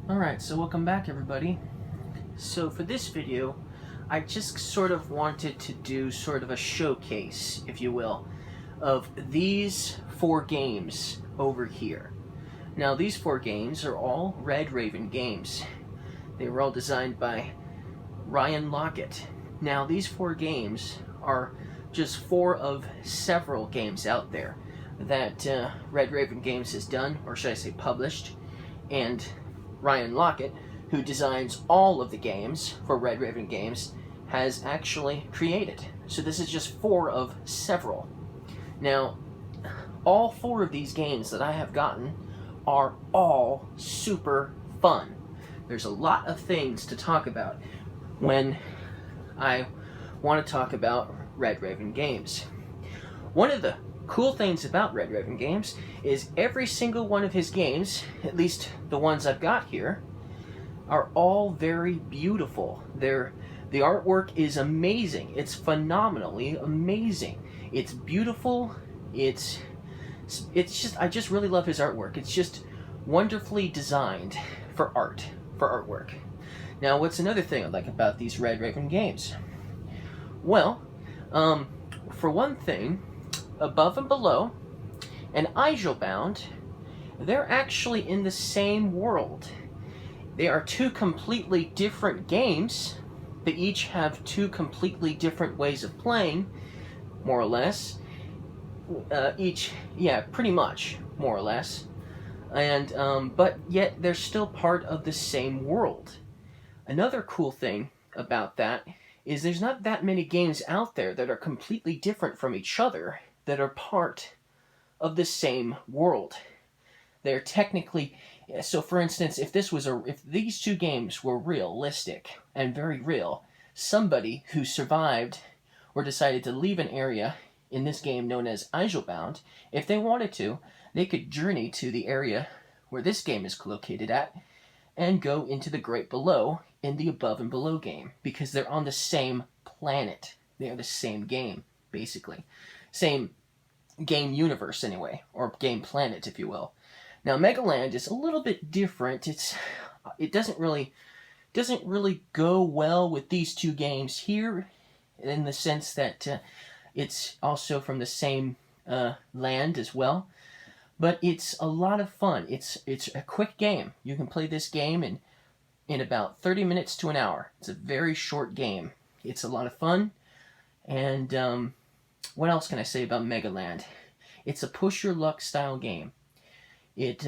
Alright, so welcome back everybody. So for this video, I just sort of wanted to do sort of a showcase, if you will, of these four games over here. Now these four games are all Red Raven games. They were all designed by Ryan Lockett. Now these four games are just four of several games out there that Red Raven Games has done, or should I say published, and Ryan Lockett, who designs all of the games for Red Raven Games, has actually created. So this is just four of several. Now, all four of these games that I have gotten are all super fun. There's a lot of things to talk about when I want to talk about Red Raven Games. One of the cool things about Red Raven Games is every single one of his games, at least the ones I've got here, are all very beautiful. The artwork is amazing. It's phenomenally amazing. It's beautiful. It's just, I just really love his artwork. It's just wonderfully designed for artwork. Now, what's another thing I like about these Red Raven games? Well, for one thing, Above and Below and Igelbound, they're actually in the same world. They are two completely different games. They each have two completely different ways of playing, more or less. Pretty much, more or less. And but yet they're still part of the same world. Another cool thing about that is there's not that many games out there that are completely different from each other that are part of the same world. They're technically, so for instance, if these two games were realistic and very real, somebody who survived or decided to leave an area in this game known as Igelbound, if they wanted to, they could journey to the area where this game is located at and go into the Great Below in the Above and Below game, because they're on the same planet. They are the same game, basically. Same game universe, anyway, or game planet, if you will. Now, Megaland is a little bit different. It doesn't really go well with these two games here, in the sense that it's also from the same land as well. But it's a lot of fun. It's a quick game. You can play this game in about 30 minutes to an hour. It's a very short game. It's a lot of fun. And what else can I say about Megaland? It's a push your luck style game. It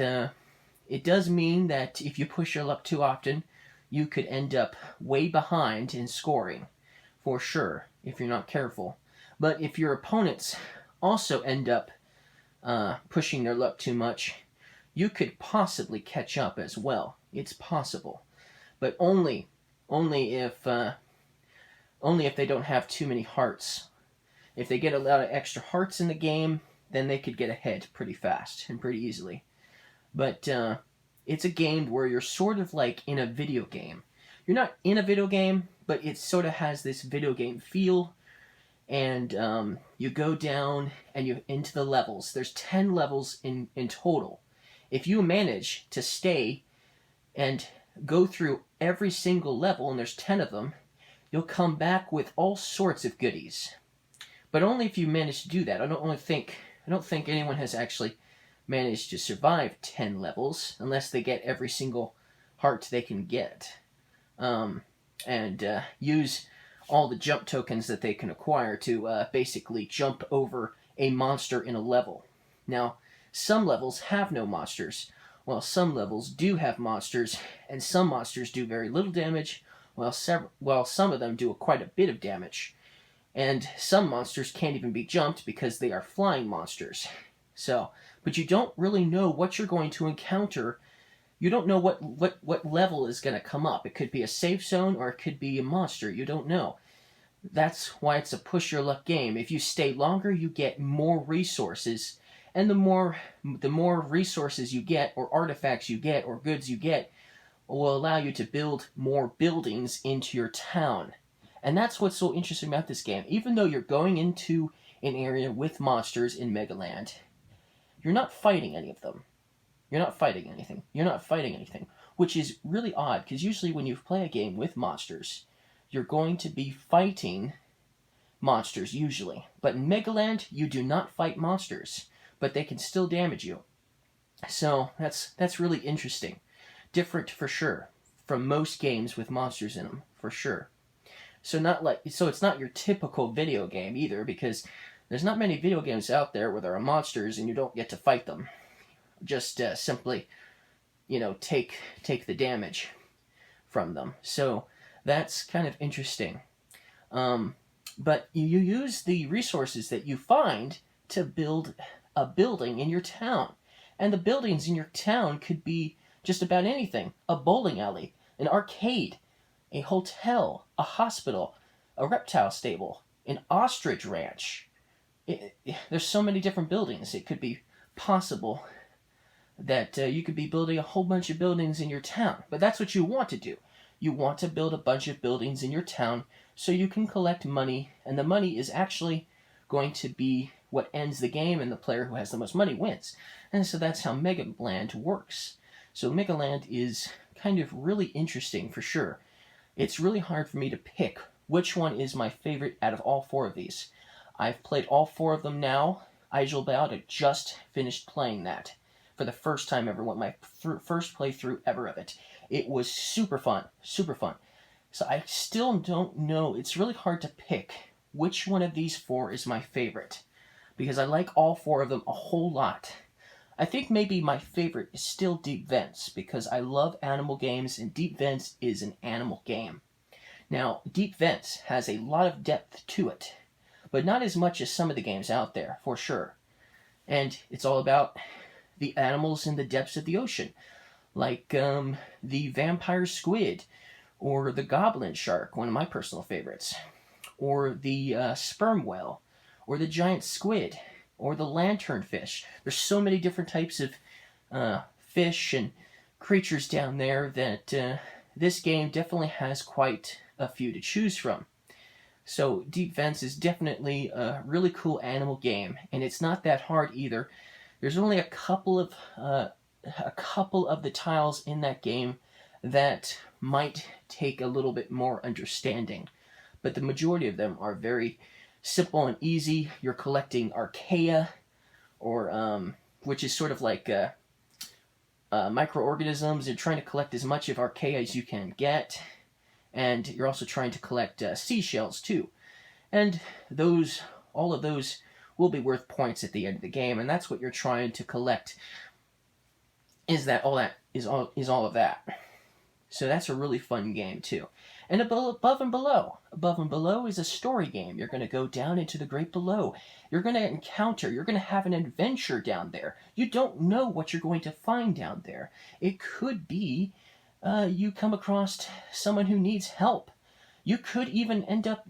does mean that if you push your luck too often, you could end up way behind in scoring, for sure, if you're not careful. But if your opponents also end up pushing their luck too much, you could possibly catch up as well. It's possible, but only if they don't have too many hearts. If they get a lot of extra hearts in the game, then they could get ahead pretty fast and pretty easily. But it's a game where you're sort of like in a video game. You're not in a video game, but it sort of has this video game feel. And you go down and you into the levels. There's 10 levels in total. If you manage to stay and go through every single level, and there's 10 of them, you'll come back with all sorts of goodies. But only if you manage to do that. I don't think anyone has actually managed to survive 10 levels unless they get every single heart they can get. And use all the jump tokens that they can acquire to basically jump over a monster in a level. Now, some levels have no monsters, while some levels do have monsters, and some monsters do very little damage, while some of them do quite a bit of damage. And some monsters can't even be jumped because they are flying monsters. But you don't really know what you're going to encounter. You don't know what level is going to come up. It could be a safe zone or it could be a monster. You don't know. That's why it's a push your luck game. If you stay longer, you get more resources. And the more resources you get, or artifacts you get, or goods you get, will allow you to build more buildings into your town. And that's what's so interesting about this game. Even though you're going into an area with monsters in Megaland, you're not fighting any of them. You're not fighting anything. which is really odd because usually when you play a game with monsters, you're going to be fighting monsters usually. But in Megaland, you do not fight monsters, but they can still damage you. So that's really interesting. Different for sure from most games with monsters in them, for sure. So it's not your typical video game either, because there's not many video games out there where there are monsters and you don't get to fight them. Just simply, take the damage from them. So that's kind of interesting. But you use the resources that you find to build a building in your town. And the buildings in your town could be just about anything. A bowling alley, an arcade, a hotel, a hospital, a reptile stable, an ostrich ranch. There's so many different buildings. It could be possible that you could be building a whole bunch of buildings in your town. But that's what you want to do. You want to build a bunch of buildings in your town so you can collect money, and the money is actually going to be what ends the game, and the player who has the most money wins. And so that's how Megaland works. So Megaland is kind of really interesting for sure. It's really hard for me to pick which one is my favorite out of all four of these. I've played all four of them now. Ijlbound, I just finished playing that for the first time ever, my first playthrough ever of it. It was super fun, super fun. So I still don't know. It's really hard to pick which one of these four is my favorite, because I like all four of them a whole lot. I think maybe my favorite is still Deep Vents, because I love animal games, and Deep Vents is an animal game. Now, Deep Vents has a lot of depth to it, but not as much as some of the games out there, for sure. And it's all about the animals in the depths of the ocean, like the vampire squid, or the goblin shark, one of my personal favorites, or the sperm whale, or the giant squid, or the lanternfish. There's so many different types of fish and creatures down there that this game definitely has quite a few to choose from. So Deep Vents is definitely a really cool animal game, and it's not that hard either. There's only a couple of the tiles in that game that might take a little bit more understanding, but the majority of them are very simple and easy. You're collecting archaea, or which is sort of like microorganisms. You're trying to collect as much of archaea as you can get, and you're also trying to collect seashells too. And all of those will be worth points at the end of the game, and that's what you're trying to collect. Is all of that. So that's a really fun game too. And Above and Below. Above and Below is a story game. You're going to go down into the great below. You're going to have an adventure down there. You don't know what you're going to find down there. It could be you come across someone who needs help. You could even end up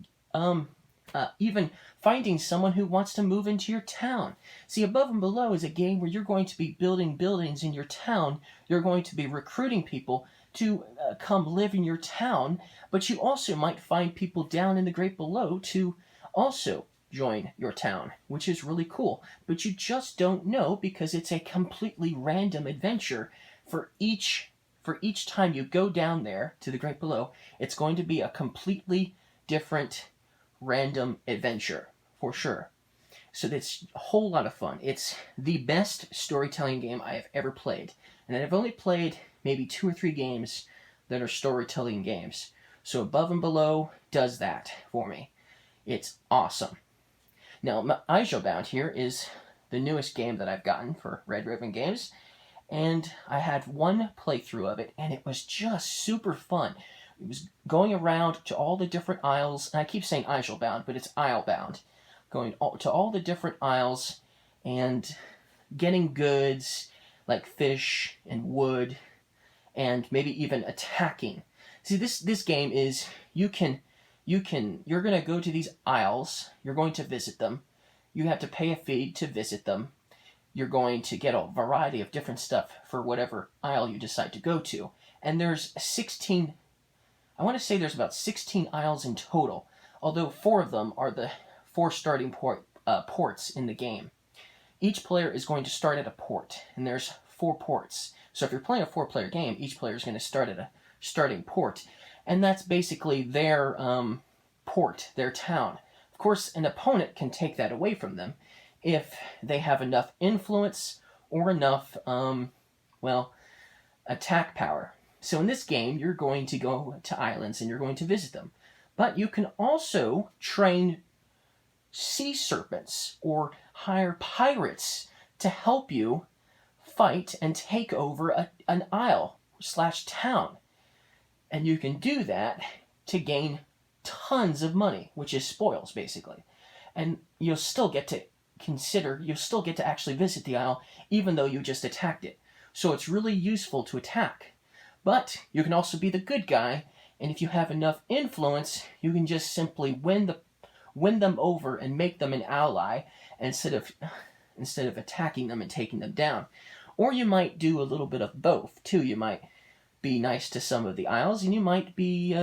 even finding someone who wants to move into your town. See, Above and Below is a game where you're going to be building buildings in your town. You're going to be recruiting people to come live in your town, but you also might find people down in the great below to also join your town, which is really cool. But you just don't know, because it's a completely random adventure. For each time you go down there to the great below, it's going to be a completely different random adventure, for sure. So it's a whole lot of fun. It's the best storytelling game I have ever played. And I've only played maybe 2 or 3 games that are storytelling games. So Above and Below does that for me. It's awesome. Now, Ijlbound here is the newest game that I've gotten for Red Ribbon Games. And I had one playthrough of it, and it was just super fun. It was going around to all the different aisles, and I keep saying Ijlbound, but it's Islebound. Going to all the different aisles and getting goods like fish and wood, and maybe even attacking. See, this game is you're going to go to these aisles, you're going to visit them, you have to pay a fee to visit them, you're going to get a variety of different stuff for whatever aisle you decide to go to, and there's 16, I want to say there's about 16 aisles in total, although 4 of them are the 4 starting ports in the game. Each player is going to start at a port, and there's 4 ports. So if you're playing a 4-player game, each player is going to start at a starting port, and that's basically their port, their town. Of course, an opponent can take that away from them if they have enough influence or enough, well, attack power. So in this game, you're going to go to islands and you're going to visit them. But you can also train sea serpents or hire pirates to help you fight and take over an isle / town. And you can do that to gain tons of money, which is spoils, basically. And you'll still get to actually visit the isle, even though you just attacked it. So it's really useful to attack. But you can also be the good guy, and if you have enough influence, you can just simply win them over and make them an ally instead of attacking them and taking them down. Or you might do a little bit of both, too. You might be nice to some of the isles, and you might be,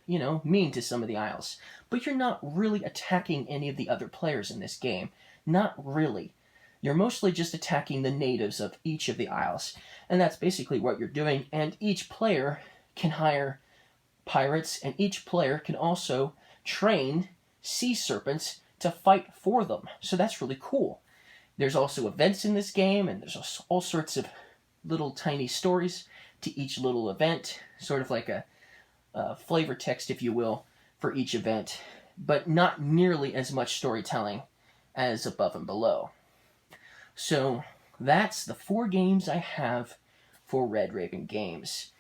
mean to some of the isles. But you're not really attacking any of the other players in this game. Not really. You're mostly just attacking the natives of each of the isles. And that's basically what you're doing. And each player can hire pirates, and each player can also train sea serpents to fight for them. So that's really cool. There's also events in this game, and there's all sorts of little tiny stories to each little event, sort of like a flavor text, if you will, for each event, but not nearly as much storytelling as Above and Below. So that's the 4 games I have for Red Raven Games.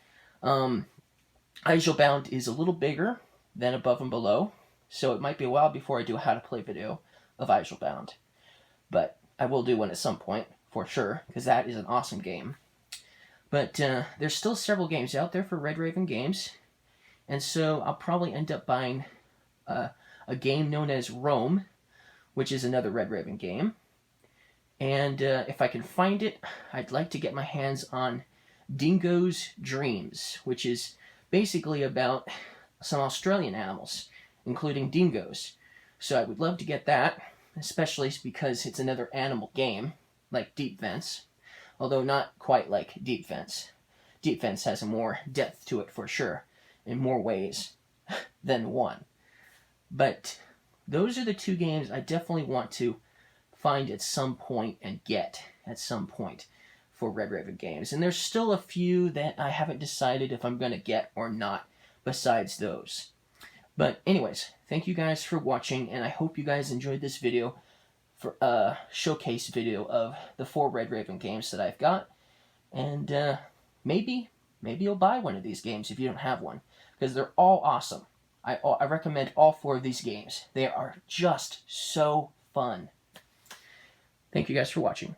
Ijslbound is a little bigger than Above and Below, so it might be a while before I do a how to play video of Ijslbound. But I will do one at some point, for sure, because that is an awesome game. But there's still several games out there for Red Raven Games, and so I'll probably end up buying a game known as Rome, which is another Red Raven game. And if I can find it, I'd like to get my hands on Dingo's Dreams, which is basically about some Australian animals, including dingoes. So I would love to get that, especially because it's another animal game, like Deep Fence, although not quite like Deep Fence. Deep Fence has more depth to it for sure, in more ways than one. But those are the 2 games I definitely want to find at some point and get at some point for Red Raven Games. And there's still a few that I haven't decided if I'm going to get or not besides those. But anyways, thank you guys for watching, and I hope you guys enjoyed this video, for showcase video of the 4 Red Raven games that I've got. And maybe you'll buy one of these games if you don't have one, because they're all awesome. I recommend all 4 of these games. They are just so fun. Thank you guys for watching.